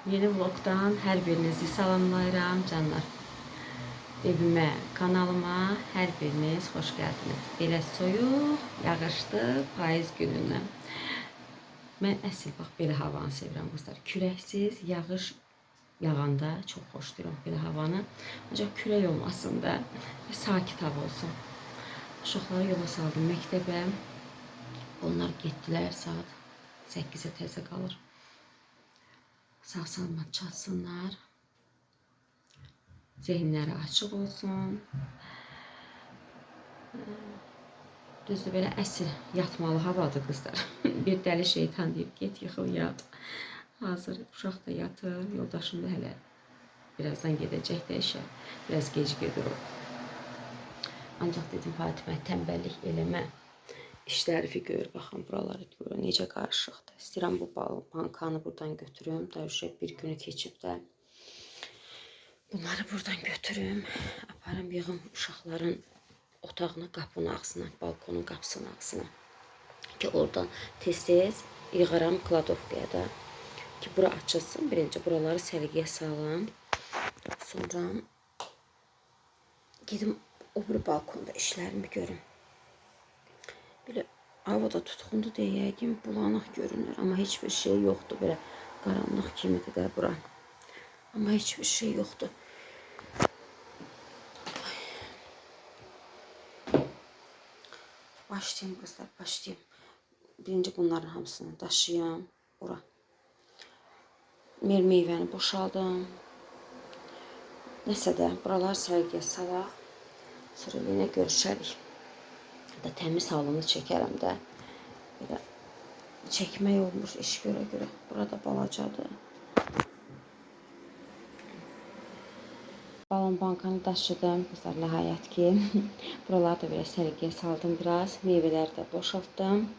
Yeni vlogdan hər birinizi salamlayıram canlar. Evimə, kanalıma hər biriniz xoş gəldiniz. Belə soyuq, yağışlı payız günündən. Mən əsl bax belə havanı sevirəm qızlar. Küləksiz, yağış yağanda çox xoşlayıram belə havanı. Ancaq külək olmasın da, sakit hava olsun. Uşaqları yola saldım məktəbə. Onlar getdilər, saat 8-ə təzə qalır. Sağ-salamat çatsınlar. Zehinləri açıq olsun. Düzdür, belə əsl yatmalı havadır qızlar. Bir dəli şeytan deyib, get yıxıl yat. Hazır uşaq da yatır, yoldaşım da hələ birazdan gedəcək də işə. Biraz gec gedir o. Ancaq dedim, Fatimə, tənbəllik eləmə. İşlərifi gör, baxın, buraları gör, necə qarışıqdır. İstəyirəm bu bankanı buradan götürüm. Daha bir günü keçib də. Bunları buradan götürüm. Aparım, yığım uşaqların otağına, qapının ağzına, balkonun qapısının ağzına. Ki oradan tez-tez yığaram kladovkaya da. Ki bura açılsın. Birinci buraları səliqəyə salım. Sonra gedim o bir balkonda işlərimi görüm. Böyle havada tutqundu deyə yəqin bulanıq görünür. Amma heç bir şey yoxdur. Belə qaranlıq kimidir də bura. Amma heç bir şey yoxdur. Başlayayım qızlar, başlayayım. Birinci bunların hamısını daşıyam ora. Meyvəni boşaldım. Nəsə də buralar səliqəyə salaq. Sonra yenə görüşərik. Da təmiz halını çəkərəm də. Belə çəkmək olmuş iş görə. Burada balacadır. Balon bankanı daşıdım. Qızlar, nəhayət ki. Buraları da belə səliqəyə saldım biraz. Meyvələri də boşaltdım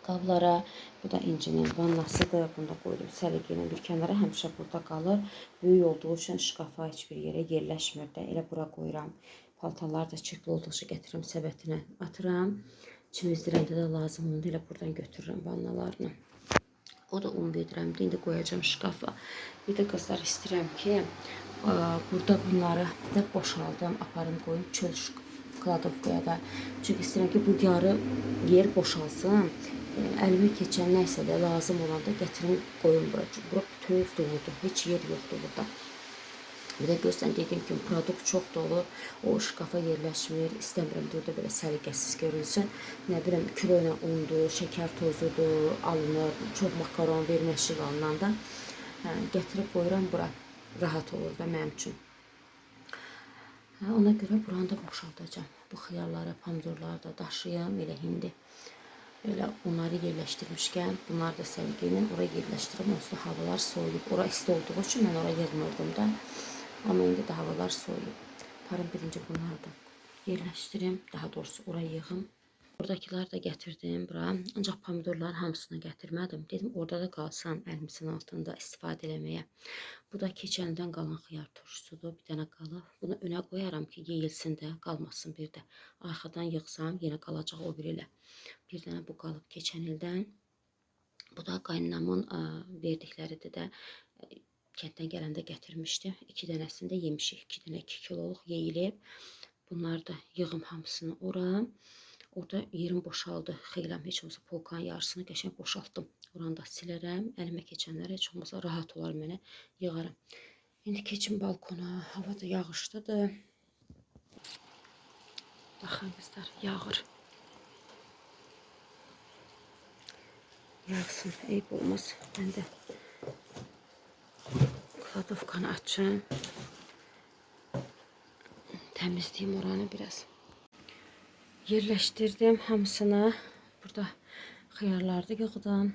qablara. Bu da incinin vannasıdır. Bunu da qoydum səliqəylə bir kənara. Həmişə burada qalır. Böyük olduğu üçün şkafa heç bir yerə yerləşmir də. Elə bura qoyuram. Paltarları da çirkli olduqca gətirirəm, səbətinə atıram. Çimizdirəndə də lazım oldu. Elə buradan götürürəm vannalarını. O da un vedirəm. İndi qoyacağım şkafa. Bir də qızlar istəyirəm ki, burada bunları da boşaldım. Aparım qoyum çöl kladovkaya da. Çünki istəyirəm ki, bu yarı yer boşalsın. Əlimə keçən nəysə də lazım olanda gətirim qoyum bura. Çünki bura bütöv doludur. Heç yer yoxdur burada. Bir də görsən, dediyim kimi, produkt çox dolu. O şkafa yerləşmir. İstəmirəm burada belə səliqəsiz görünsün. Nə biləm, kilo ilə undur, şəkər tozudur, alınır. Çox makaron, verməşik alınanda gətirib qoyuram bura. Rahat olur da mənim üçün. Ona görə buranı da boşaldacağım. Bu xiyarları, pomidorları da daşıyım. Elə hindi. Elə onları yerləşdirmişkən, bunları da səliqə ilə oraya yerləşdirim. Onsuz da havalar soyuyub. Ora isti olduğu üçün mən oraya yığmırdım da. Amma indi də havalar soyuyub. Aparım birinci bunları da yerləşdirim. Daha doğrusu oraya yığım. Buradakiləri da gətirdim bura. Ancaq pomidorları hamısını gətirmədim. Dedim orada da qalsın əlimizin altında istifadə eləməyə. Bu da keçəndən qalan xiyar turşusudur. Bir dənə qalıb. Bunu önə qoyaram ki, yeyilsin də, qalmasın bir də. Arxadan yığsam yenə qalacaq o biri ilə. Bir dənə bu qalıb keçən ildən. Bu da qaynanamın verdikləridir də. Kənddən gələndə gətirmişdim. 2 dənəsini də yemişik. 2 dənə 2 kiloluq yeyilib. Bunları da yığım hamısını ora. Orada yerim boşaldı. Xeylam heç olmasa polkanın yarısını qəşəng boşaltdım. Oranı da silərəm. Əlimə keçənlər heç olmasa rahat olar mənə. Yığarım. İndi keçim balkona. Hava da yağışlıdır. Baxın qızlar, yağır. Yağsın. Eyb olmaz. Mən də kladovkanı açım. Təmizləyim oranı biraz. Yerləşdirdim hamısını. Burada xiyarları da yığdım.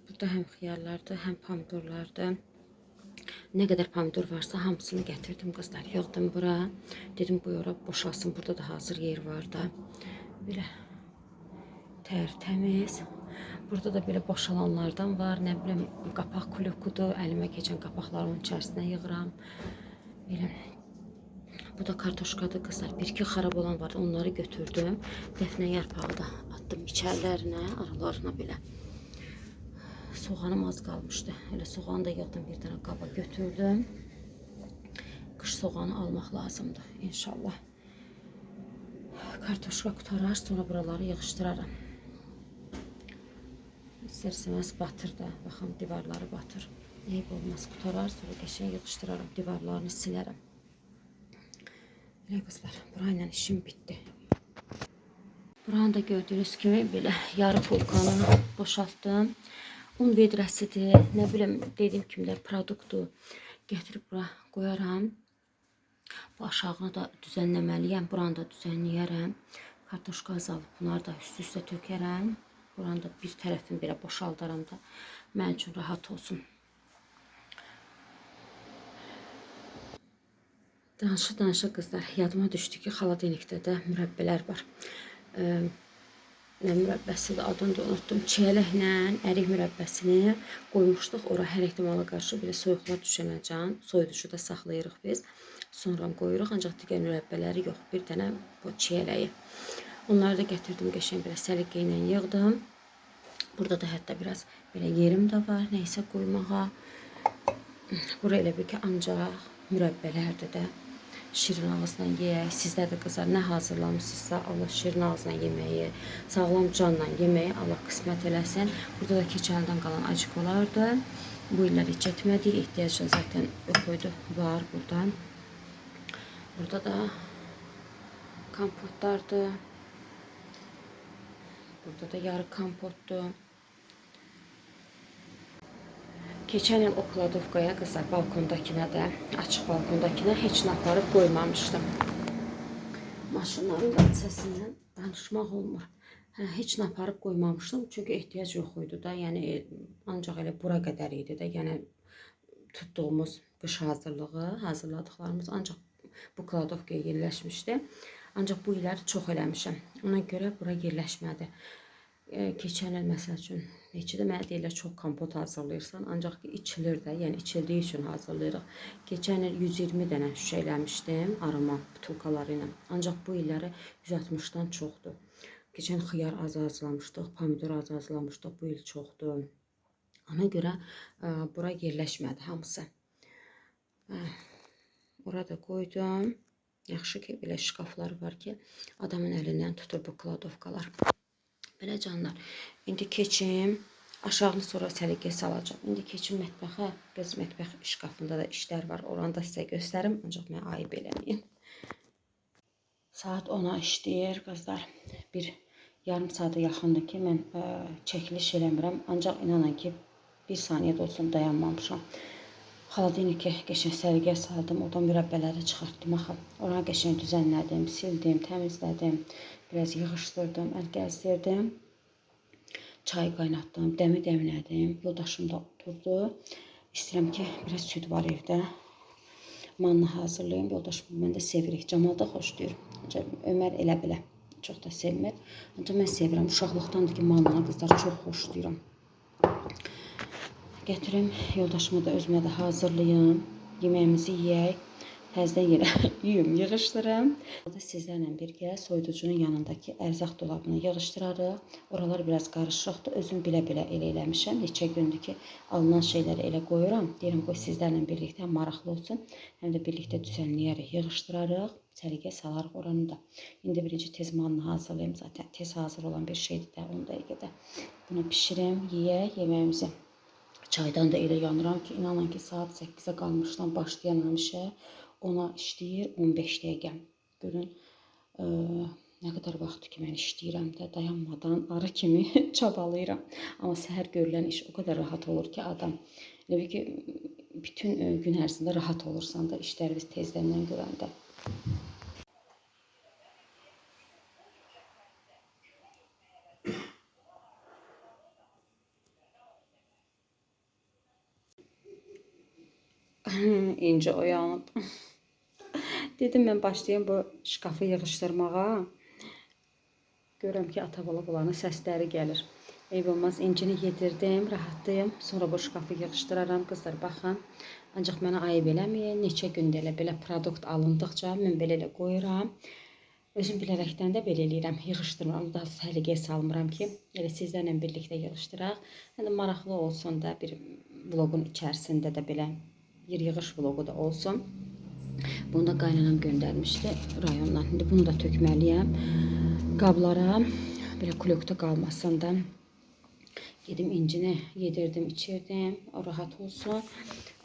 Burada həm xiyarlardır, həm pomidorlardır. Nə qədər pomidor varsa hamısını gətirdim qızlar. Yığdım bura. Dedim bu yora boşalsın. Burada da hazır yer var da. Belə tərtəmiz. Burada da belə boşalanlardan var. Nə bilim, qapaq kulükudur. Əlimə keçən qapaqları onun içərisinə yığıram. Belə. Bu da kartoşkadır qızlar. Bir-iki xarab olan vardı. Onları götürdüm. Dəfnə yarpağı da attım içərilərinə, aralarına belə. soğanım az qalmışdı. Elə soğanı da yığdım, bir dənə qaba götürdüm. Qış soğanı almaq lazımdır inşallah. Kartoşka qutarar, sonra buraları yığışdıraram. İstər-istəməz batır da, baxın divarları batır. Eyb olmaz, qutarar, sonra qəşəng yığışdıraram, divarlarını silərəm. Elə qızlar, burayla işim bitdi. Buranı da gördüğünüz kimi belə yarı polkanı boşaltdım. Un vedrəsidir, nə bilim, dediyim kimi də produktdur. Gətirib bura qoyaram. Bu aşağını da düzənləməliyəm, buranı da düzənləyərəm. Kartoşka azalıb, bunları da üst-üstə tökərəm. Buranı da bir tərəfini belə boşaldaram da, mənim üçün rahat olsun. Danışa qızlar, yadıma düşdü ki, xaladenikdə də mürəbbələr var. Nə mürəbbəsidir, adını da unuttum. Çiyələklə ərik mürəbbəsini qoymuşduq. Ora hər ehtimala qarşı belə soyuqlar düşənəcən. Soyuducuda saxlayırıq biz. Sonra qoyuruq, ancaq digər mürəbbələri yox. Bir dənə bu çiyələyi. Onları da gətirdim, qəşəng belə səliqə ilə yığdım. Burada da hətta biraz belə yerim də var, nəysə qoymağa. Bura elə bir ki, ancaq mürəbbələrdir də. Şirin ağızla yeyək. Sizlər də qızlar nə hazırlamışsınızsa, Allah şirin ağızla yeməyi, sağlam canla yeməyi Allah qismət eləsin. Burada da keçəndən qalan acıqolardı. Bu illər heç etmədik. Ehtiyacı zaten yox var buradan. Burada da kompotlardır. Burada da yarı kompotdur. Keçən il o kladovkaya qızlar balkondakına da, açıq balkondakına heç nə aparıb qoymamışdım. Maşınların da səsindən danışmaq olmur. Heç nə aparıb qoymamışdım, çünki ehtiyac yox idi da. Yəni ancaq elə bura qədər idi də. Yəni tutduğumuz qış hazırladıqlarımız ancaq bu kladovkaya yerləşmişdi. Ancaq bu illəri çox eləmişəm. Ona görə bura yerləşmədi. Keçən il məsəl üçün neçədə mənə deyirlər çox kompot hazırlayırsan, ancaq ki içilir də, yəni içildiyi üçün hazırlayırıq. Keçən il 120 dənə şüşə eləmişdim aroma butulkaları ilə, ancaq bu illəri 160-dan çoxdur. Keçən xiyar az hazırlamışdıq, pomidor az hazırlamışdıq, bu il çoxdur. Ona görə bura yerləşmədi hamısı. Orada qoydum. Yaxşı ki belə şkaflar var ki adamın əlindən tutur bu kladovkalar. Belə canlar, indi keçim, aşağını sonra səliqəyə salacağım. İndi keçim mətbəxə, göz mətbəx şkafında da işlər var, oranı da sizə göstərim, ancaq mən ayıb eləməyim. Saat 10'a işləyir, qızlar. Bir yarım saata yaxındır ki, mən çəkiliş eləmirəm, ancaq inanın ki, bir saniyə də olsun dayanmamışam. Xaladenikə qəşəng səliqəyə saldım, oradan mürəbbələri çıxartdım axı. Oranı qəşəng düzənlədim, sildim, təmizlədim. Biraz yığışdırdım, əl gəzdirdim. Çay qaynatdım, dəmi dəmlədim. Yoldaşım da oturdu. İstəyirəm ki, biraz süd var evdə. Manna hazırlayım. Yoldaşım mən də sevirik. Camal da xoşlayır. Ancaq Ömər elə belə çox da sevmir. Ancaq mən sevirəm. Uşaqlıqdandır ki, mannanı qızlar çox xoşlayıram. Gətirim, yoldaşımı da özümə də hazırlayım. Yeməyimizi yeyək. Təzədən yerə yuyum, yığışdırım. Sizlərlə birgə soyuducunun yanındakı ərzaq dolabını yığışdırarıq. Oralar biraz qarışıqdır. Özüm bilə-bilə elə eləmişəm. Neçə gündür ki, alınan şeyləri elə qoyuram. Deyirəm, qoy sizlərlə birlikdə həm maraqlı olsun, həm də birlikdə düzənləyərək yığışdırarıq. Səliqə salarıq oranı da. İndi birinci tez manını hazırlayım. Zaten tez hazır olan bir şeydir də 10 dəqiqədə. Bunu pişirim, yeyək yeməyimizi. Çaydan da elə yanıram ki, inanın ki, saat 8'ə qalmışdan başlayan işə. Ona işləyir 15 dəqiqə. Görün, nə qədər vaxt ki, mən işləyirəm də, dayanmadan arı kimi çabalayıram. Amma səhər görülən iş o qədər rahat olur ki, adam. Elə ki, bütün gün ərzində rahat olursan da, işləri tezdən görəndə. İncə oyanıb. Dedim, mən başlayayım bu şkafı yığışdırmağa. Görürəm ki, ata-bala bulanın səsləri gəlir. Eyb olmaz, incini yedirdim, rahatlayım. Sonra bu şkafı yığışdıraram. Qızlar, baxın. Ancaq mənə ayıb eləməyin. Neçə gündə elə belə produkt alındıqca mən belə qoyuram. Özüm bilərəkdən də belə eləyirəm, yığışdırmıram, daha səliqəyə salmıram ki, elə sizlərlə birlikdə yığışdıraq. Həm də maraqlı olsun da, bir vlogun içərisində də belə yığış vlogu da olsun. Bunu da qaynanam göndərmişdi rayondan. İndi bunu da tökməliyəm qablara, belə kulokda qalmasın da. Gedim incini yedirdim, içirdim, o rahat olsun.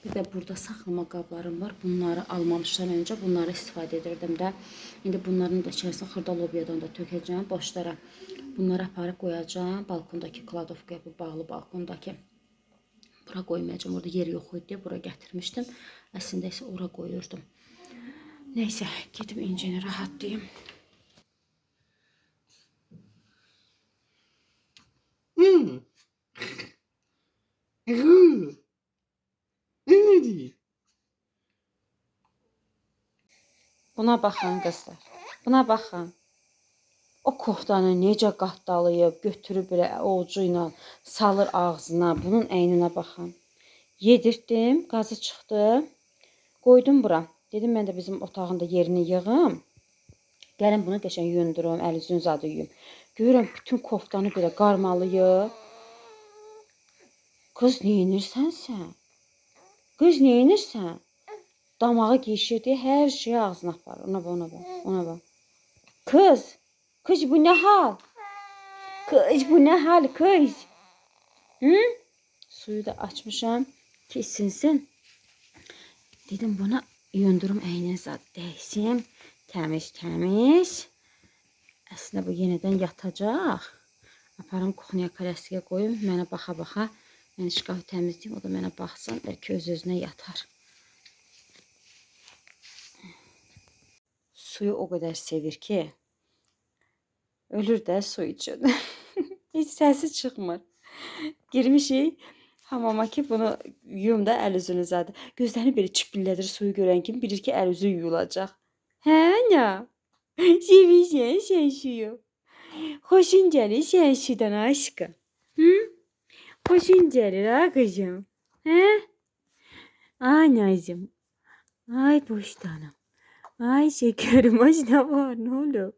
Bir də burada saxlama qablarım var. Bunları almamışdan öncə bunları istifadə edirdim də. İndi bunların da içərisinə xırda lobyadan da tökəcəm boşlara. Bunları aparıb qoyacağım balkondakı kladovkaya, bu bağlı balkondakı. Bura qoymayacağım, orada yer yox idi, bura gətirmişdim. Əslində isə ora qoyurdum. Neysə, gedim incini rahatlayayım. Buna baxın qızlar. Buna baxın. O koftanı necə qatdalayıb, götürüb belə ovucu ilə salır ağzına. Bunun əyninə baxın. Yedirtdim, qazı çıxdı. Qoydum bura. Dedim mən də bizim otağında yerini yığım. Gəlin bunu qəşəng yuyundurum, əl üzün zadı yuyum. Görürəm bütün koftanı belə qarmalıyıb. Qız neyinirsən sən? Qız neyinirsən? Damağı geçirdi, her şeyi ağzına aparır. Ona bak, ona bak, ona bak. Kız bu ne hal? Kız bu ne hal kız? Hı? Suyu da açmışam ki isinsin. Dedim buna yuyundurum əynin zad dəysin. Təmiz təmiz. Əslində bu yenidən yatacaq. Aparım kuxniya kaləskiyə qoyum. Mənə baxa-baxa. Mən şkafı təmizləyim. O da mənə baxsın. Bəlkə öz-özünə yatar. Suyu o kadar sevir ki ölür də su için. Hiç səsi çıxmır. Girmişik hamama ki bunu yuyum da əl üzünü zadı. Gözlərini belə çipillədir suyu görən kimi bilir ki əl üzü yuyulacaq. Hə nə? Sevirsən sən suyu. Xoşun gəlir sən sudan aşkım. Hı? Xoşun gəlir ha kızım. Hə? Anacığım. Ay boşdanım. Ay şekerim, aç ne var, ne olur?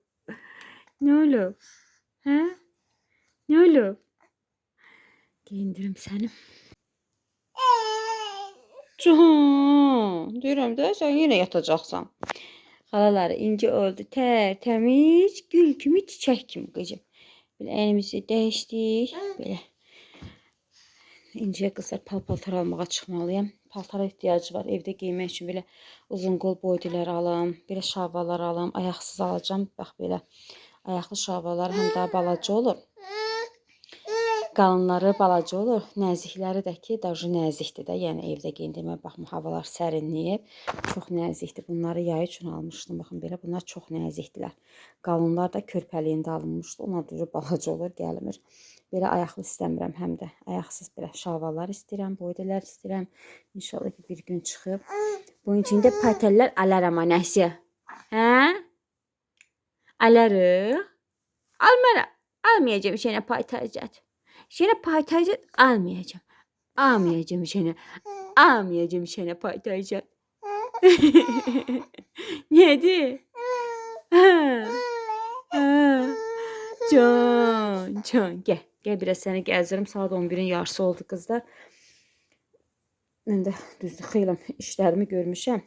Ne olur? He? Ne olur? Giyindirim seni. Can, diyorum da sen yine yatacaksan. Xalaları ince oldu, tertemiz, gül kimi, çiçek kimi kızım. Böyle elimizi değiştik, böyle. İnciyə qızlar paltar almağa çıxmalıyam. Paltara ihtiyacı var. Evdə giymək üçün belə uzun qol boydilər alım. Belə şalvarlar alım. Ayaqsız alacağım. Bax belə. Ayaqlı şalvarlar həm daha balaca olur. Qalınları balaca olur. Nəzikləri də ki, daha nəzikdir də. Yəni evdə geyindirmə baxma, havalar sərinləyib. Çox nəzikdir. Bunları yay üçün almışdım. Baxın belə bunlar çox nəzikdilər. Qalınlar da körpəliyində alınmışdı. Ona görə balaca olur, gəlmir. Belə ayaqlı istəmirəm həm də. Ayaqsız belə şalvarlar istəyirəm, boydelər istəyirəm. İnşallah ki bir gün çıxıb. Bunun içində patellər alaram anəsi. Hə? Alarıq. Almaram. Almayacağım sənə paytacət. Sənə paytacət almayacağım. Almayacağım sənə. Almayacağım sənə paytacət. Nədir? Ha. Ha. Can, gel. Gel biraz səni gəzirim. Saat 11'in yarısı oldu kızlar. Mən də düzdür xeyli işlərimi görmüşəm.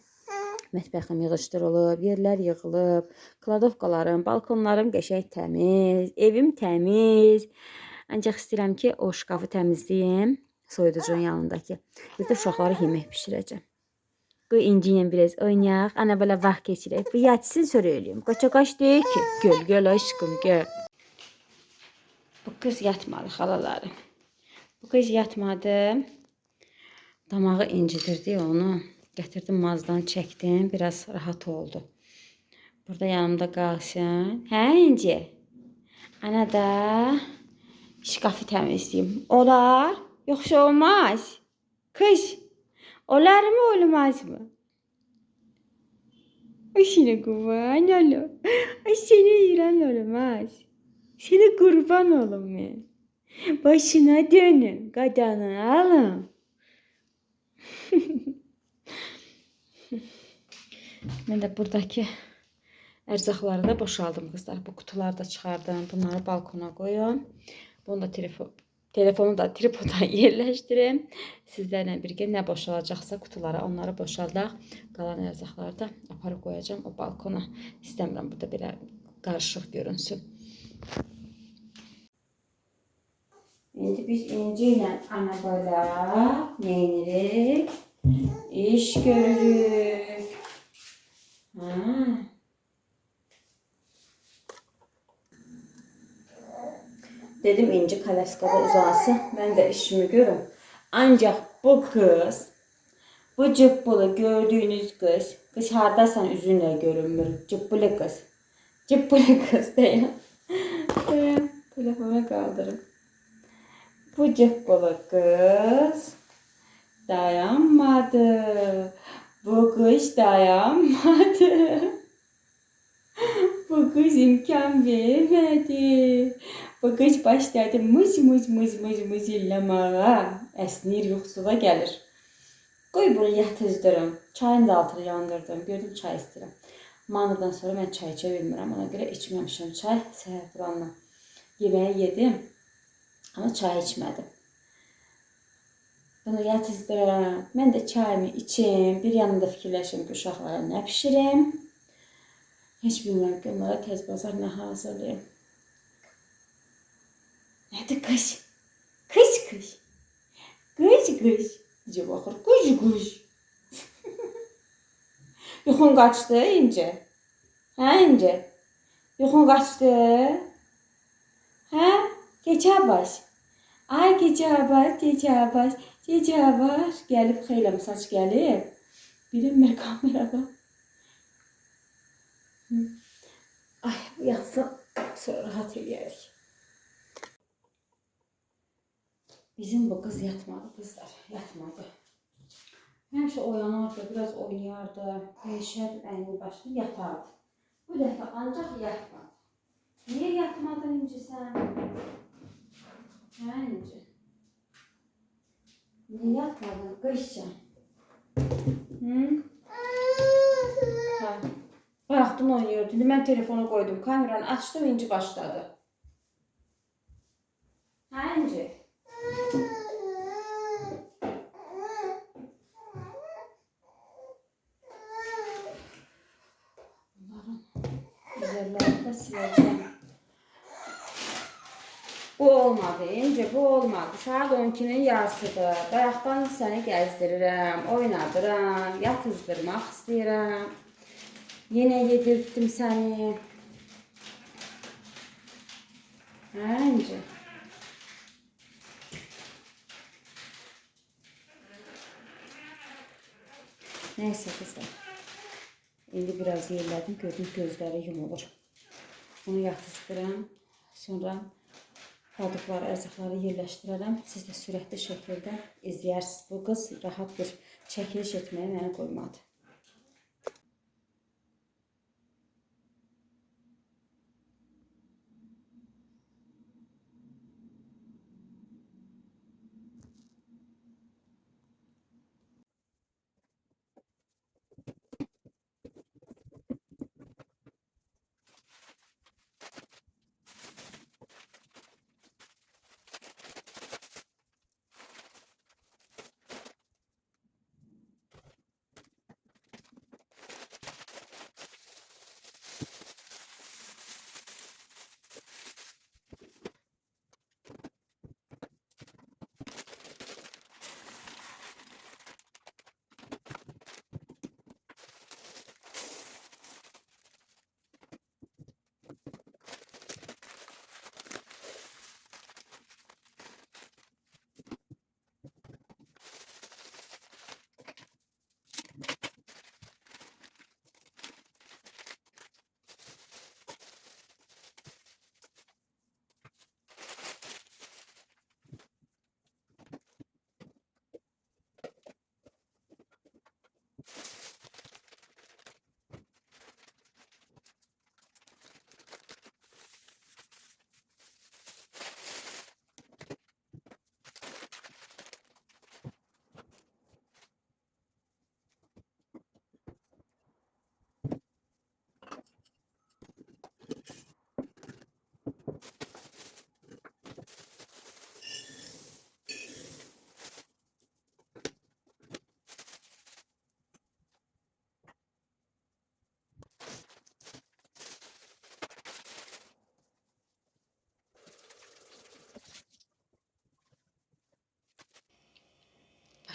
Mətbəxim yığışdırılıb, yerlər yığılıb, kladovkalarım, balkonlarım qəşəng təmiz, evim təmiz. Ancaq istəyirəm ki, o şkafı təmizləyim, soyuducunun yanındakı. Bir də uşaqlara yemək pişirəcəm. Qoy İnci ilə biraz oynayaq, ana belə vaxt keçirək. Bu yatsın sonra ölüyüm. Qaça-qaç deyil ki. Gel aşkım, gel. Bu kız yatmadı xalaları. Bu kız yatmadı. Damağı incidirdi onu. Gətirdim mazdan çəkdim. Biraz rahat oldu. Burada yanımda qalsın. Hə İnci? Ana da şkafı təmizləyim. Olar? Yoxsa olmaz? Kız. Olar mı olmaz mı? Ay seni kurban olur. Ay seni İran olmaz. Seni kurban olum ben. Başına dönün. Kadını alın. Ben de buradaki Ərzaqları da boşaldım kızlar. Bu kutuları da çıxardım. Bunları balkona qoyum. Bunu da telefonu da tripoda yerləşdirim. Sizlərlə birgə nə boşalacaqsa kutulara onları boşaldaq. Qalan ərzaqları da aparıb qoyacağım o balkona. İstəmirəm burada belə qarışıq görünsün. İndi biz İnci ilə Anabala neyinirik? İş görürük. Ha. Dedim İnci kalaskada uzansın. Ben de işimi görüm. Ancak bu kız, bu cıbbılı gördüğünüz kız hardasan üzünle görünmür. Cıbbılı kız. Cıbbılı kız değil. Telefonu kaldırın. Bu cıbbılı kız dayanmadı. Bu kız dayanmadı. Bu kız imkan vermedi. Bu kız başladı mız illemeye. Esnir yoxsula gelir. Qoy bunu yatırdım. Çayın da altını yandırdım. Gördüm çay istəyirəm. Manıdan sonra mən çay içə bilmirəm. Ona görə içməmişəm çay. Səhər buranla yeməyi yedim. Ama çay içmədim. Bunu yatırdım. Mən də çayımı içim. Bir yanında fikirləşim ki, uşaqlara nə pişirim. Heç bilmirəm ki, onlara tez bazar nə hazırlayayım. Nədir qış? Qış qış. Qış qış. Necə baxır? Qış qış. Yuxun qaçdı İnci? Hə İnci? Yuxun qaçdı? Hə? Gecə baş. Ay gecə baş, gecə baş, gecə baş. Gəlib xeyli saç gəlib. Bilinmir kamerada. Ay bu yatsın. Sonra rahat eləyərik. Bizim bu kız yatmadı kızlar. Yatmadı. Həmişə oyanardı, biraz oynayardı. Değişərdi əyni başını yatardı. Bu dəfə ancaq yatmadı. Niye yatmadın İnci sen? Hə İnci? Niye yatmadın qışcan? Hı? Hə. Bayaqdan oynuyordu. Şimdi mən telefonu koydum. Kameranı açdım, İnci başladı. Hə İnci? Üzerlerini de sileceğim. Bu olmadı İnci, bu olmadı. Saat 12'nin yarısıdır. Bayaqdan səni gəzdirirəm, oynadıram, yatızdırmaq istəyirəm. Yine yedirtdim səni. Hə İnci? Neyse kızlar. İndi biraz yerlədim, gördüm gözləri yumulur. Bunu yatızdıram. Sonra qaldıqları ərzaqları yerləşdirərəm. Siz də sürətli şəkildə izləyərsiniz. Bu qız rahat bir çəkiliş etməyə məni qoymadı.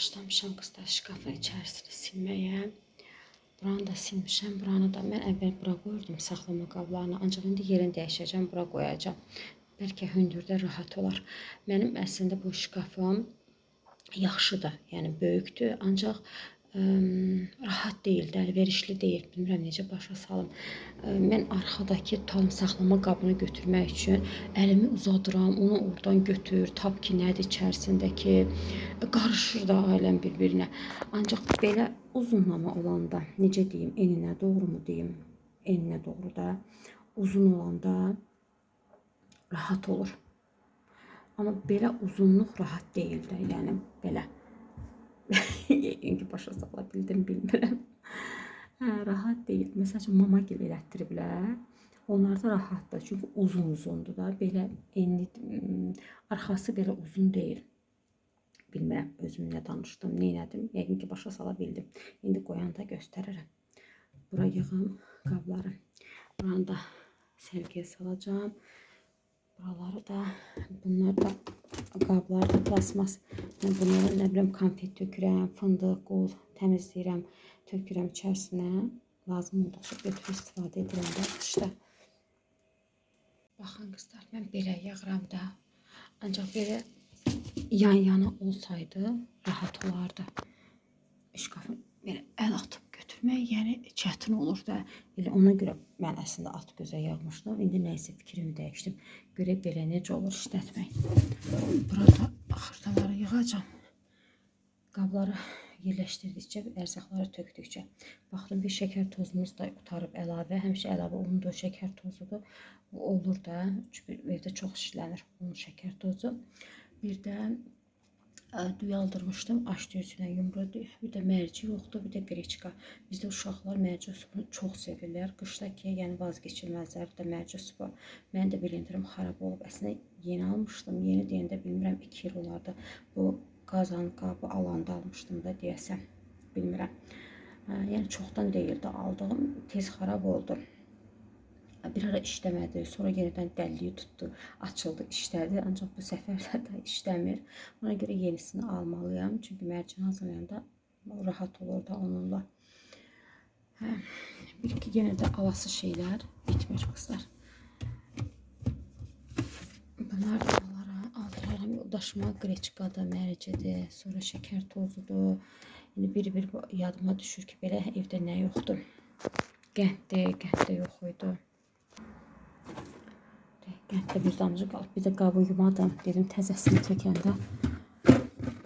başlamışam qızlar şkafın içərisini silməyə. Buranı da silmişəm. Buranı da mən əvvəl bura qoyurdum saxlama qablarını. Ancaq indi yerini dəyişəcəm, bura qoyacağam. Bəlkə hündürdə rahat olar. Mənim əslində bu şkafım yaxşıdır, yəni böyükdür, ancaq rahat deyil, əlverişli deyil. Bilmirəm necə başa salım. Mən arxadakı tam saxlama qabını götürmək üçün əlimi uzadıram, onu oradan götür, tap ki nədir içərisindəki. Qarışır da ailəm bir-birinə. Ancaq belə uzunlama olanda, necə deyim, eninə doğru mu deyim, eninə doğru da, uzun olanda rahat olur. Amma belə uzunluq rahat deyil də, yəni belə. Yəqin başa sala bildim, bilmirəm. Rahat deyil. Məsələn, mama gibi elətdiriblər. Onlar da rahatdır. Çünki uzun-uzundur da. Belə enli, arxası belə uzun deyil. Bilmirəm, özüm nə danışdım, nə elədim. Yəqin ki, başa sala bildim. İndi qoyanda göstərirəm. Bura yığım qabları. Buranı da sərgiyə salacağım. Buraları da, bunlar da qablar da plasmas. Yəni bunları nə bilim konfet tökürəm, fındıq, qoz təmizləyirəm, tökürəm içərisinə. Lazım olduqca götürüb istifadə edirəm də qışda. Baxın qızlar, mən belə yığıram da. Ancaq belə yan-yana olsaydı rahat olardı. Şkafın belə əl atıb götürmək, yəni çətin olur da. Elə ona görə mən əslində at gözə yığmışdım. İndi nəysə fikrimi dəyişdim. Görə belə necə olur işlətmək. Burada axırdaları yığacağam. Qabları yerləşdirdikcə, ərzaqları tökdükcə. Baxdım bir şəkər tozumuz da qutarıb əlavə. Həmişə əlavə olunduğu şəkər tozudur. Bu olur da. Çünki evdə çox işlənir onun şəkər tozu. Bir də düyü aldırmışdım. Aş düyüsünə yumrudu. Bir də mərci yoxdur, bir də qreçka. Bizdə uşaqlar mərci supunu çox sevirlər. Qışdakı, yəni vazgeçilməzlər də mərci supu. Mənim də blenderim xarab olub. Əslində yeni almışdım. Yeni deyəndə bilmirəm 2 il olardı. Bu qazan qabı alanda almışdım da deyəsəm. Bilmirəm. Yəni çoxdan deyildi aldığım. Tez xarab oldu. Bir ara işləmədi, sonra yenidən dəlliyi tutdu, açıldı, işlədi. Ancaq bu səfərdə də işləmir. Ona görə yenisini almalıyam. Çünki mərcan hazırlayanda rahat olur da onunla. Bir ki, yenə də alası şeylər bitmir qızlar. Bunlar da aldıraram yoldaşıma. Qreçkadır, mərcidir, sonra şəkər tozudur. Yəni bir-bir yadıma düşür ki, belə evdə nə yoxdur. Qənddə yox idi. Qənddə bir damcı qalıb. Bir də qabı yumadım. Dedim təzəsini tökəndə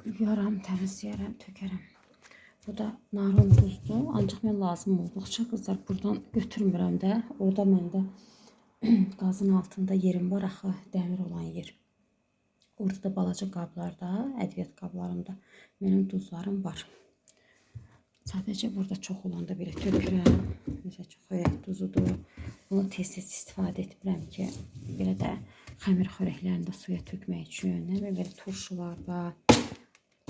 yuyaram, təmizləyərəm, tökərəm. Bu da narın duzdur. Ancaq mən lazım olduqca qızlar buradan götürmürəm də. Orada məndə qazın altında yerim var axı, dəmir olan yer. Orada da balaca qablarda, ədviyyat qablarımda mənim duzlarım var. Sadəcə burada çox olanda belə tökürəm. Məsələn, xörək duzudur. Bunu tez-tez istifadə etmirəm ki, belə də xəmir xörəklərində suya tökmək üçün. Nə bilim, belə turşularda,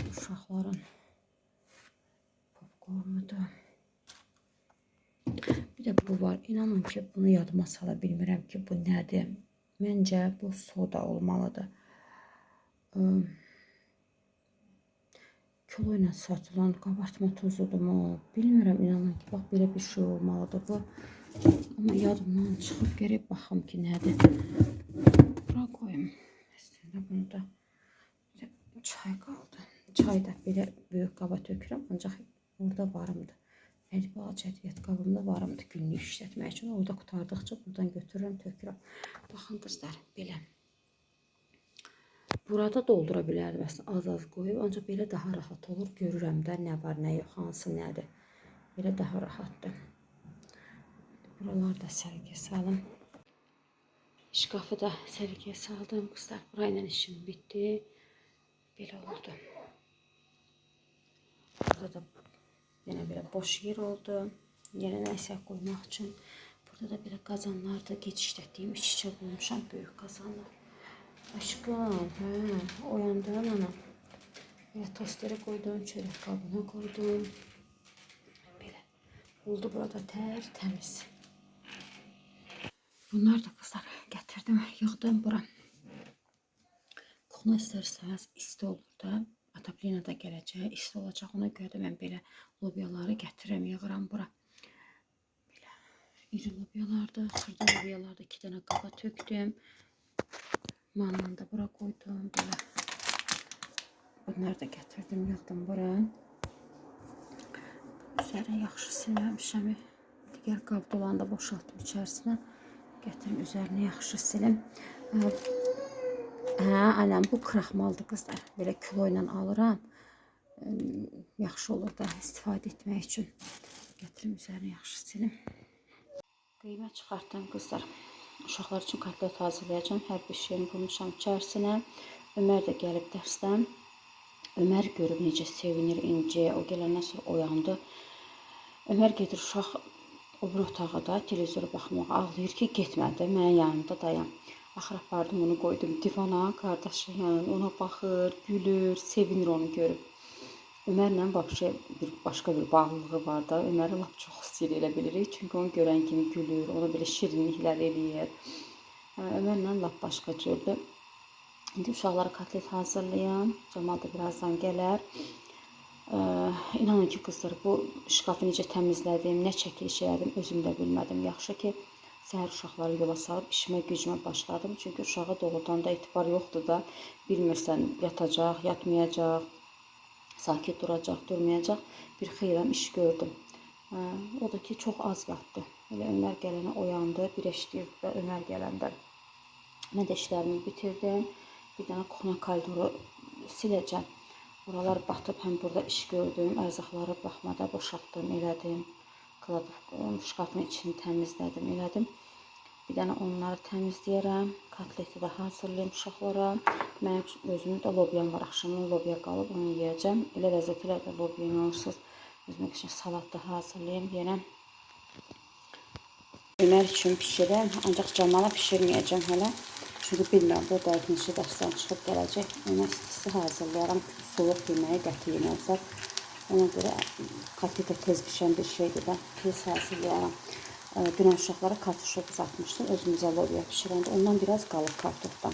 uşaqların popcornudur. Bir də bu var. İnanın ki, bunu yadıma sala bilmirəm ki, bu nədir. Məncə bu soda olmalıdır. Kilo ilə satılan qabartma tozudur mu? Bilmirəm, inanın ki, bax belə bir şey olmalıdır bu. Amma yadımdan çıxıb gerək baxım ki, nədir. Bura qoyum. Əslində bunu da çay qaldı. Çay da belə böyük qaba tökürəm, ancaq orada varımdır. Əli balaca ədviyyat qabımda varımdır günlük işlətmək üçün. Orada qutardıqca buradan götürürəm, tökürəm. Baxın qızlar, belə. Burada doldura bilərdim əslində az-az qoyub, ancaq belə daha rahat olur. Görürəm də nə var, nə yox, hansı nədir. Belə daha rahatdır. Buraları da sərgiyə salım. Şkafı da sərgiyə saldım. Qızlar, burayla işim bitdi. Belə oldu. Burada da yenə belə boş yer oldu. Yenə nəsə qoymaq üçün. Burada da belə qazanlarda gec işlətdiyim iç-içə qoymuşam, böyük qazanlar. Aşkım, oyandın ana. Belə tosteri koydum, çörək qabına koydum. Belə oldu burada təmiz. Bunlar da qızlar gətirdim, yığdım bura. Kuxna istər-istəməz isti olur da. Ataplina da gələcək, isti olacaq. Ona görə də mən belə lobyaları gətirəm, yığıram bura. Belə iri lobyalardır, xırda lobyalarda 2 dənə qaba tökdüm. Mandan da bura qoydum, belə. Bunları da gətirdim, yığdım bura. Üzərini yaxşı silməmişəm. Digər qabda olanı da boşaltdım içərisinə. Gətirim üzərini yaxşı silim. Anam bu kraxmaldır qızlar. Belə kilo ilə alıram. Yaxşı olur da istifadə etmək üçün. Gətirim üzərini yaxşı silim. Qiymət çıxartdım qızlar. Uşaqlar üçün kotlet hazırlayacağım. Hər bir şeyimi vurmuşam içərisinə. Ömər də gəlib dərsdən. Ömər görüb necə sevinir İnci. O gələndən sonra oyandı. Ömər gedir uşaq o bir otağa da televizora baxmağa, ağlayır ki, getmədi. Mənim yanımda dayan. Axır apardım onu, qoydum divana, qardaşı yanında ona baxır, gülür, sevinir onu görüb. Ömərlə başqa bir bağlılığı var da. Öməri lap çox istəyir elə bilirik. Çünki onu görən kimi gülür, ona belə şirinliklər eləyir. Ömərlə lap başqa cürdür. İndi uşaqlara kotlet hazırlayım. Camal da birazdan gələr. İnanın ki qızlar, bu şkafı necə təmizlədim, nə çəkiliş elədim, özüm də bilmədim. Yaxşı ki, səhər uşaqları yola salıb işimə gücümə başladım. Çünki uşağa doğrudan da etibar yoxdur da. Bilmirsən, yatacaq, yatmayacaq, sakit duracaq, durmayacaq. Bir xeyrəm iş gördüm. O da ki, çox az yatdı. Elə Ömər gələnə oyandı, bir eşləyirdi də Ömər gələndə. Mən də işlərimi bitirdim. Bir dənə kuxna koridoru siləcəm. Oralar batıb, həm burada iş gördüm. Ərzaqları baxmada boşaltdım, elədim. Şkafın içini təmizlədim, elədim. Bir dənə onları təmizləyərəm. Kotleti də hazırlayım uşaqlara. Mənim özümün də lobyam var. Axşamın lobya qalıb, onu yeyəcəm. Elə ləzzətli də lobya inanırsınız. Özümə üçün salat da hazırlayım yenə. Ömər üçün pişirəm. Ancaq Camala pişirməyəcəm hələ. Çünki bilmirəm, bu da neçə dərsdən çıxıb gələcək. Ona isti hazırlayaram. Soyuq yeməyi qəti yeməzlər. Ona görə kotlet tez pişən bir şeydir də. Tez hazırlayaram. Dünən uşaqlara kartuşu qızartmışdım. Özümüzə lobya pişirəndə. Ondan biraz qalıb kartofdan.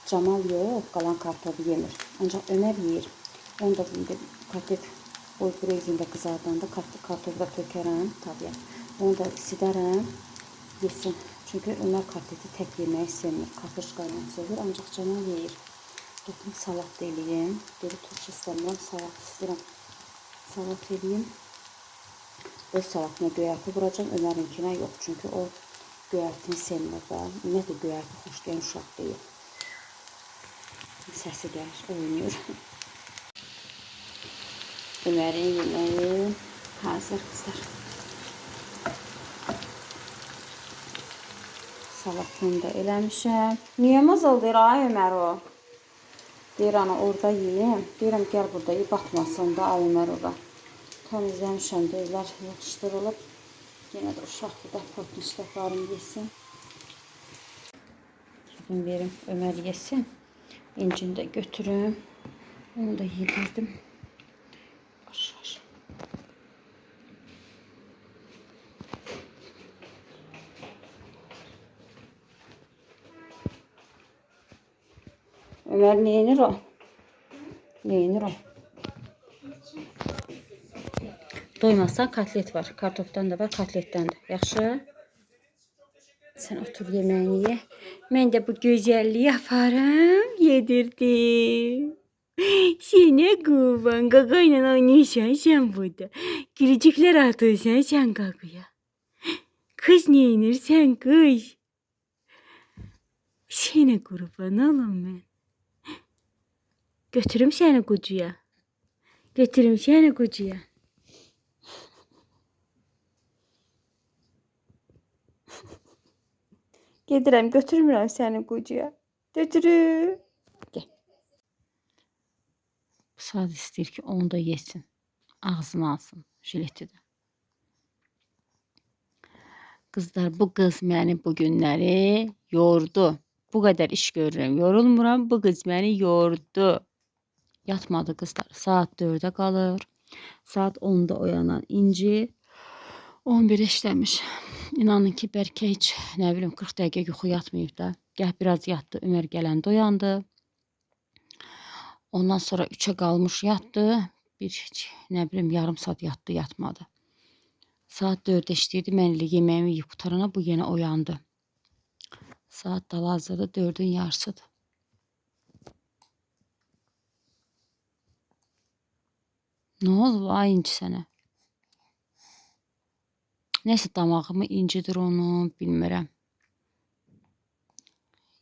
Camal yox, qalan kartofu yemir. Ancaq Ömər yeyir. Onu da kotlet rezində qızardanda kartofu da tökərəm tabiyə. Onu da sidərəm, yesin. Çünki Ömər kotleti tək yeməyi sevmir. Kartoşka ilə sevir, ancaq Camal yeyir. Getim salat da eləyim. Dedi turşu istəmirəm, salat istəyirəm. Salat eləyim. Öz salatına göyərti vuracam, Ömərinkinə yox. Çünki o göyərtini sevmir və ümumiyyətlə göyərti xoşlayan uşaq deyil. Səsi gəlir, oynayır. Ömərin yeməyi hazır qızlar. Salatını da eləmişəm. Niyə mazaldayır ay Ömər o? Deyir ana orada yiyeyim. Deyirəm gəl burada ye, batmasın da ay Ömər orada. Təmizləmişəm deyirlər, yaxşıdırılıb. Yenə də uşaq da potnişləqlarını yesin. Gedim verim Ömər yesin. İncini də götürüm. Onu da yedirdim. Yavaş. Ömer neyinir o? Neyinir o? Doymazsan kotlet var. Kartofdan da var, kotletdən də. Yaxşı? Sən otur yeməyini ye. Mən də bu gözəlliyi yaparım, yedirdim. Sənə qurban, qaka ilə oynayırsan sən burada. Gülücüklər atırsan sən qaqaya. Kız neyinirsən kız? Sənə qurban olum mən. Götürüm səni qucuya. Götürüm səni qucuya. Gedirəm, götürmürəm səni qucuya. Götürüm. Gəl. Bu saat istəyir ki, onu da yesin. Ağzına alsın, jileti də. Qızlar, bu qız məni bu günləri yordu. Bu qədər iş görürəm, yorulmuram. Bu qız məni yordu. Yatmadı qızlar. Saat 4'ə qalır. Saat 10'da oyanan İnci 11 işləmiş. İnanın ki, bəlkə heç, nə bilim, 40 dəqiqə yuxu yatmayıb da. Gəl biraz yatdı, Ömər gələndə oyandı. Ondan sonra 3'e qalmış yatdı. Ne bilim yarım saat yatdı, yatmadı. Saat 4'də işləyirdi. Mən elə yeməyimi yeyib qutarana bu yenə oyandı. Saat hal-hazırda 4'ün yarısıdır. Ne oldu ay İnci sənə? Neyse damağımı incidir onu bilmirəm.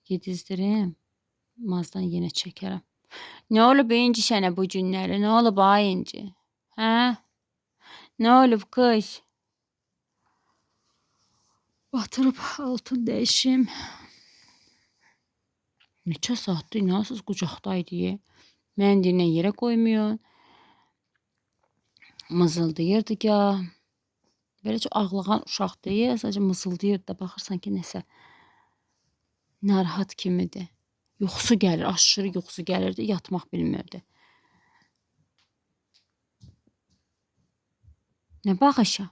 Yedizdirim. Mazdan yenə çəkərəm. Ne olub İnci sənə bu günləri? Ne olub ay İnci? Hə? Ne olub kız? Batırıb altın dəyişim. Neçə saatdir inanırsınız qucaqdaydı. Mən dinlə yerə qoymuyor. Mızıldayırdı ya. Böyle çok ağlağan uşaq deyil. Sadəcə mızıldayırdı da baxırsan ki nəsə narahat kimidir. Yuxusu gəlir, aşırı yuxusu gəlirdi, yatmaq bilmirdi. Nə baxışa?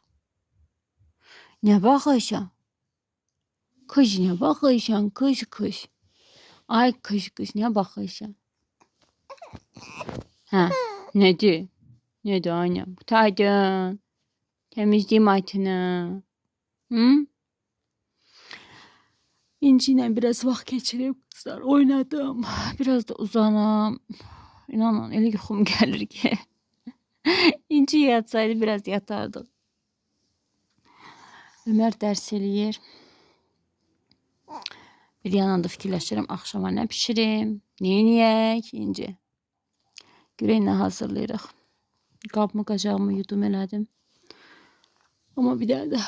Nə baxışa? Kız nə baxışan? Kız. Ay kız nə baxışan? Hə, nədir? Nədir annem? Qurtardın. Temizleyeyim aytını. Hı? İnci ilə biraz vaxt keçirib kızlar oynadım. Biraz da uzanım. İnanın elə yuxum gəlir ki. İnci yatsaydı biraz yatardık. Ömer dərs eləyir. Bir yandan da fikirləşirəm axşama nə pişirim, neyiniyək İnci. Görək nə hazırlayırıq. Qabımı qacağımı yudum elədim. Ama bir dənə də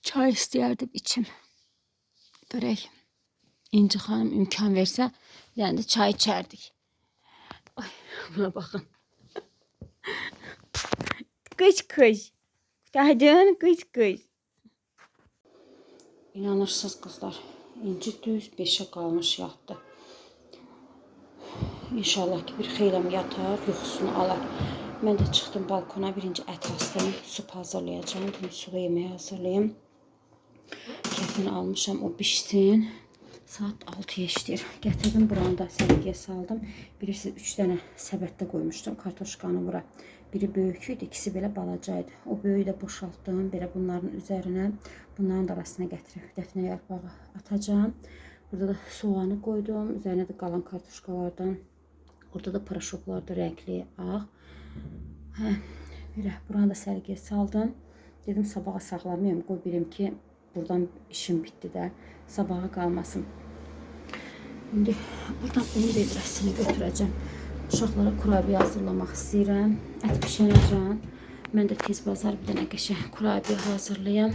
çay istəyərdim içim. Görək. İnci xanım imkan versə bir dənə də çay içərdik. Ay buna baxın. Kız. Qurtardın kız. İnanırsınız kızlar. İnci düz 5'e qalmış yatdı. İnşallah ki bir xeyləm yatar, yuxusunu alar. Mən də çıxdım balkona birinci ət astım. Sup hazırlayacağım. Suda yemeği hazırlayayım. Kətini almışam, o bişsin. Saat 6'ya işləyir. Gətirdim buranı da səliqəyə saldım. Bilirsiniz 3 dənə səbətdə qoymuşdum kartoşkanı bura. Biri böyük idi, ikisi belə balacaydı. O böyüyü də boşaltdım. Belə bunların üzərinə, bunların da arasına gətirib dəfnə yarpağı atacağım. Burada da soğanı qoydum. Üzərinə də qalan kartoşkalardan. Orada da paraşoklar da renkli ağ. Hə, belə buranı da səliqəyə saldım. Dedim sabaha saxlamayayım. Qoy bilim ki buradan işim bitdi də sabaha qalmasın. İndi buradan un vedrəsini götürəcəm. Uşaqlara kurabiyə hazırlamaq istəyirəm. Ət pişirəcəm. Mən də tez bazar bir dənə qəşəng kurabiyə hazırlayam.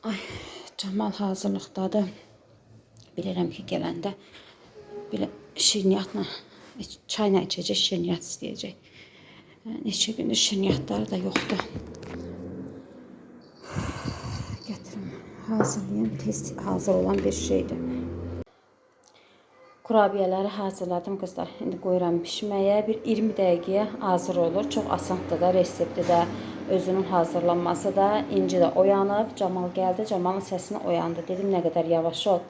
Ay, Camal hazırlıqdadır. Bilirəm ki gələndə belə şirniyyatla, çayla içəcək, şirniyyat istəyəcək. Neçə gündür şirniyyatları da yoxdur. Gətirim, hazırlayayım. Tez hazır olan bir şeydir. Kurabiyələri hazırladım kızlar. İndi qoyuram pişməyə. Bir 20 dəqiqəyə hazır olur. Çox asandır da, resepti də, özünün hazırlanması da. İnci də oyanıb, Camal gəldi. Camalın səsini oyandı. Dedim nə qədər yavaş ol.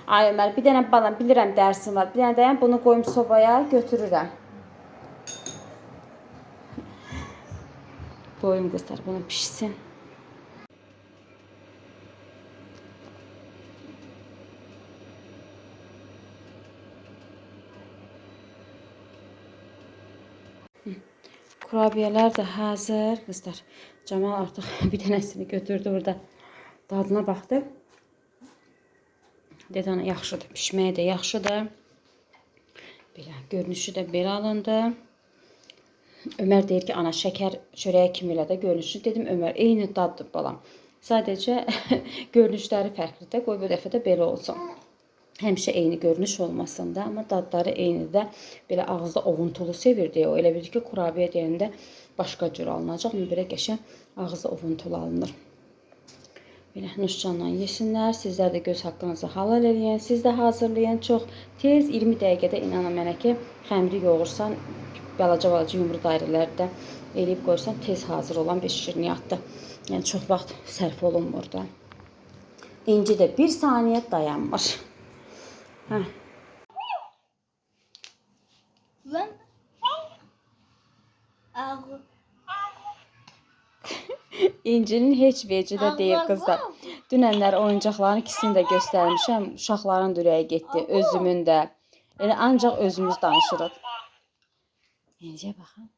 Ay Ömər, bir dənə balam, bilirəm dərsim var. Bir dənə dayan, bunu qoyum sobaya, götürürəm. Qoyum kızlar, bunu pişsin. Kurabiyeler de hazır kızlar. Camal artık bir tanesini götürdü burada. Dadına baxdı. Dedi ana yaxşıdır. Pişməyə də yaxşıdır. Belə görünüşü də belə alındı. Ömer deyir ki ana şeker çörəyə kimi elə də görünüşü. Dedim Ömer eyni daddır balam. Sadəcə görünüşləri fərqlidir. Qoy bu dəfə də belə olsun. Həmişə eyni görünüş olmasın da, amma dadları eynidir. Belə ağızda ovuntulu sevirdi. O elə bilir ki kurabiyə deyəndə başqa cür alınacaq. Belə qəşəng ağızda ovuntulu alınır. Belə nuşcanla yesinlər. Sizlər də göz haqqınızı halal eləyin. Siz də hazırlayın. Çox tez 20 dəqiqədə inanın mənə ki, xəmiri yoğursan, balaca yumru dairələrdə eləyib qoyursan, tez hazır olan bir şirniyyatdır. Yəni çox vaxt sərf olunmur da. İnci də bir saniyə dayanmır. Hə. Ağu. İncinin heç veci də deyil qızlar. Dünənlər oyuncaqların ikisini də göstərmişəm. Uşaqların da ürəyi getdi, özümün də. Elə ancaq özümüz danışırıq. İnciyə baxın.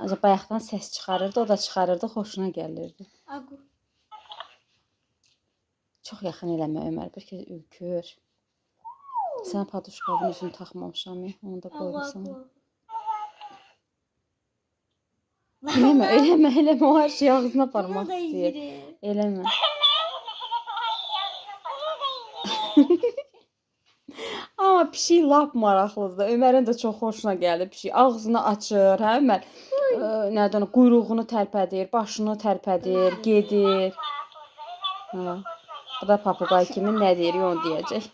Ancaq bayaqdan səs çıxarırdı, o da çıxarırdı, xoşuna gəlirdi. Ağu. Çox yaxın eləmə Ömər, bir kez ürkür. Sən paduşkabın üzünü taxmamışam, onu da qoymuşam. Eləmə, o hər şey ağzına aparmaq istəyir. Eləmə. Amma pişik lap maraqlıdır. Ömərin də çox xoşuna gəlir pişik. Ağzını açır, hə Ömər? Nədən quyruğunu tərpədir, başını tərpədir, gedir. Ha. Bu da papuqay kimi nə deyir, onu deyəcək.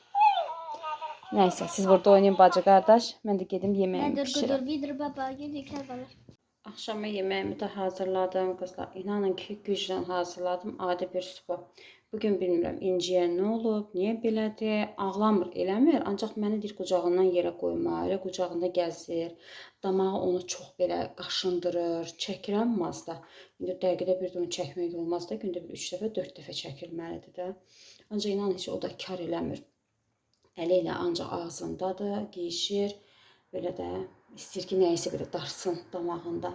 Nəysə, siz burada oynayın bacı qardaş. Mən də gedim yeməyimi bişirəm. Axşama yeməyimi də hazırladım qızlar. İnanın ki, güclə hazırladım. Adi bir supa. Bugün bilmirəm İnciyə nə olub, niyə belədir, ağlamır, eləmir. Ancaq məni deyir qucağından yerə qoyma, elə qucağında gəzir. Damağı onu çox belə qaşındırır, çəkirəm mazda. İndi dəqiqədə bir də onu çəkmək olmaz da, gündə bir 3 dəfə, 4 dəfə çəkilməlidir də. Ancaq inanın heç o da kar eləmir. Əli ilə ancaq ağzındadır, geyişir. Belə də istəyir ki, nəyisə belə darsın damağında.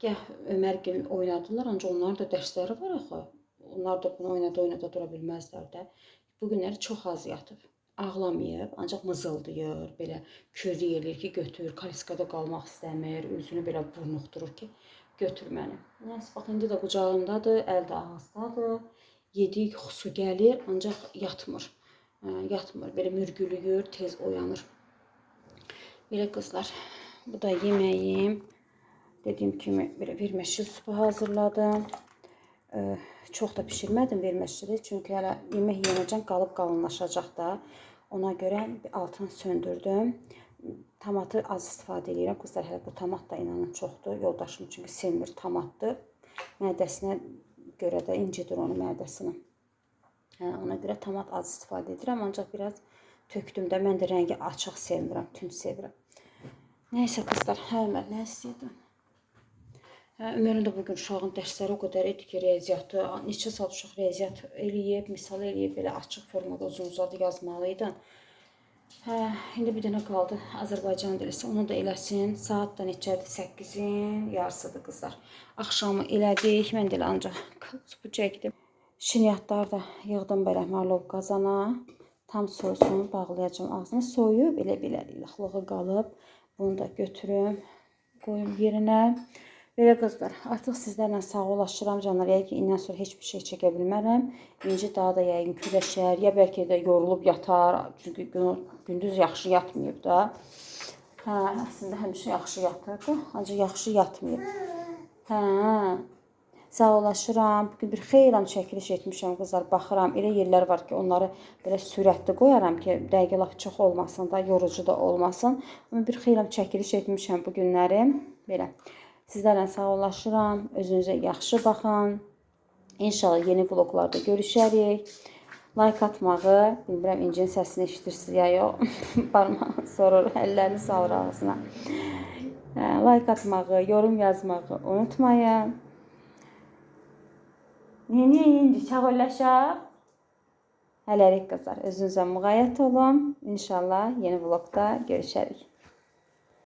Gəh Ömər gəlin oynadılar, ancaq onların da dərsləri var axı. Onlar da bunu oynada dura bilməzlər də. Bugünləri çox az yatıb. Ağlamayıb, ancaq mızıldayır, belə körlük eləyir ki, götür, kaliskada qalmaq istəmir, özünü belə burnuqdurur ki, götür məni. Nəysə, bax, indi də qucağındadır, əl də ağızdadır, yedik, xusu gəlir, ancaq yatmır. Yatmır, belə mürgülüyür, tez oyanır. Belə qızlar, bu da yeməyim. Dediyim kimi, belə verməşil supu hazırladım. Çox da pişirmədim verməşili, çünki hələ yemək yeməcəm, qalıb qalınlaşacaq da. Ona görə altını söndürdüm. Tomatı az istifadə edirəm. Qızlar, hələ bu tomat da inanın çoxdur. Yoldaşım çünki sevmir tomatdır. Mədəsinə görə də incidir onun mədəsinə. Ona görə tomat az istifadə edirəm, ancaq biraz tökdüm də. Mən də rəngi açıq sevmirəm, tünd sevirəm. Nəysə qızlar, Ömər nə istəyirdim? Ömər'in də bugün uşağın dərsləri o qədər idi ki, riyaziyyatı, neçə saat uşaq riyaziyyat eləyib, misal eləyib, belə açıq formada uzun-uzadı yazmalıydın. İndi bir dənə qaldı Azərbaycan dilisi, onu da eləsin. Saat da neçədir? 8-in yarısıdır qızlar. Axşamı elədik, mən də elə ancaq supu çəkdim. Şinyatlar da yığdım belə marlov qazana. Tam soysun, bağlayacağım ağzını. Soyub, elə lıxlığı qalıb. Bunu da götürüm, qoyum yerinə. Belə qızlar, artıq sizlərlə sağollaşıram canlar. Yəqin ki, indən sonra heç bir şey çəkə bilmərəm. İnci daha da yəqin küləşər, ya bəlkə də yorulub yatar. Çünki gündüz yaxşı yatmayıb da. Əslində həmişə yaxşı yatırdı, ancaq yaxşı yatmayıb. Sağollaşıram. Bugün bir xeyli çəkiliş etmişəm qızlar. Baxıram, elə yerlər var ki, onları belə sürətli qoyaram ki, dəqiqə laf çox olmasın da, yorucu da olmasın. Amma bir xeyli çəkiliş etmişəm bu günləri. Belə. Sizlərlə sağollaşıram. Özünüzə yaxşı baxın. İnşallah yeni vloglarda görüşərik. Like atmağı, bilmirəm İncinin səsini eşitirsiniz ya yox. Barmağı sorur, əllərini salır ağzına. Like atmağı, yorum yazmağı unutmayın. Niyə İnci sağollaşaq? Hələlik qızlar, özünüzə müğayət olun. İnşallah yeni vlogda görüşərik.